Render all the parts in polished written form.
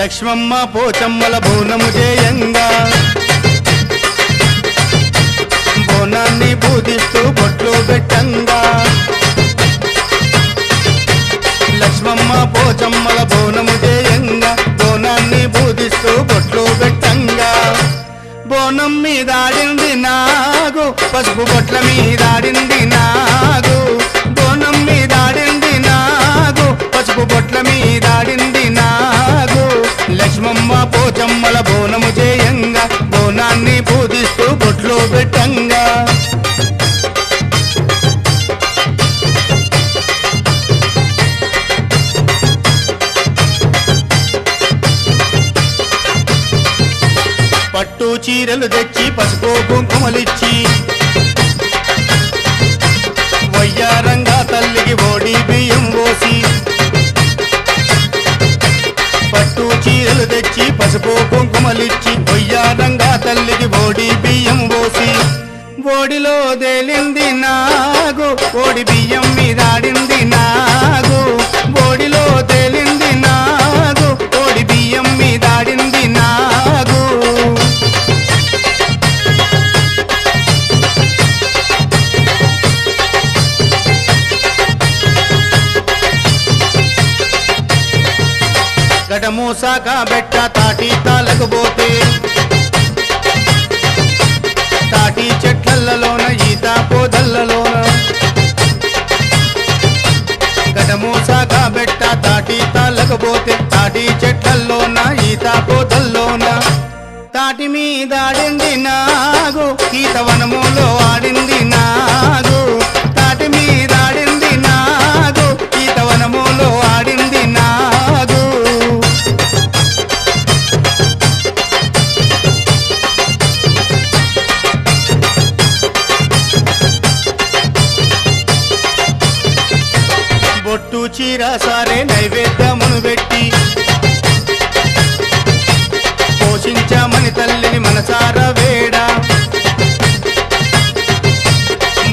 లక్ష్మమ్మ పోచమ్మల బోనము చేయంగా బోనాన్ని పూజిస్తూ బొట్లు పెట్టంగా లక్ష్మమ్మ పోచమ్మల బోనము చేయంగా బోనాన్ని పూజిస్తూ బొట్లు పెట్టంగా బోనం మీదాడింది నాగు పసుపు బొట్ల మీదాడింది నాగు బోనం మీదాడింది నాగు పసుపు బొట్ల మీదాడింది నాగు లక్ష్మమ్మ పోచమ్మల బోనము చేయంగా బోనాన్ని పూజిస్తూ బొట్లు పెట్టంగా పట్టు చీరలు తెచ్చి పసుపు కుంకుమలిచ్చి వయ్యారంగా తల్లికి ఓడి బియ్యం పోసి పట్టు చీరలు తెచ్చి పసుపు కుంకుమలిచ్చి వయ్యారంగా తల్లికి ఓడి బియ్యం పోసి ఓడిలో తేలింది నాగు ఓడి బియ్యం మీదాడింది నాగు ఓడిలో తేలింది నాగు ఓడి బియ్యం మీదాడింది నాగు గడమూసాక బెట్ట తాటి తాలకపోతే తాటి చెట్లలోన ఈత పోదల్లలోన గడమూసాక బెట్ట తాటి తాలకపోతే తాటి చెట్లలోన ఈత పోదల్లోన తాటి మీదాడింది నాగు ఈతవనములో ఆడింది నాగు తాటి మీదాడింది నాగు ఈతవనములో ఆడింది నాగు బొట్టు చీర సారే నైవేద్యమును పెట్టి పోషించామని తల్లిని మనసారా వేడా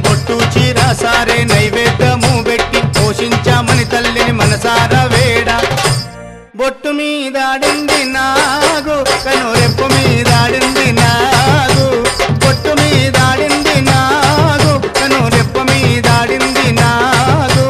బొట్టు చీర సారే నైవేద్యము పెట్టి పోషించామని తల్లిని మనసారా వేడా బొట్టు మీదాడింది నాగు కనురెప్పు మీదాడింది నాగు బొట్టు మీదాడింది నాగు కనురెప్పు మీదాడింది నాగు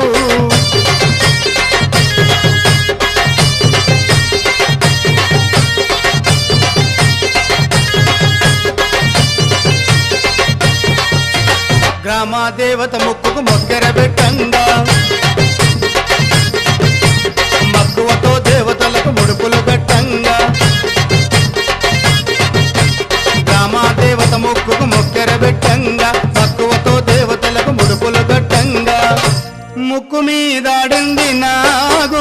గ్రామ దేవత ముక్కుకు మొక్కెర పెట్టంగా మక్కువతో దేవతలకు ముడుపులు కట్టంగా గ్రామ దేవత ముక్కుకు మొక్కెర పెట్టంగా మక్కువతో దేవతలకు ముడుపులు కట్టంగా ముక్కు మీదాడింది నాగు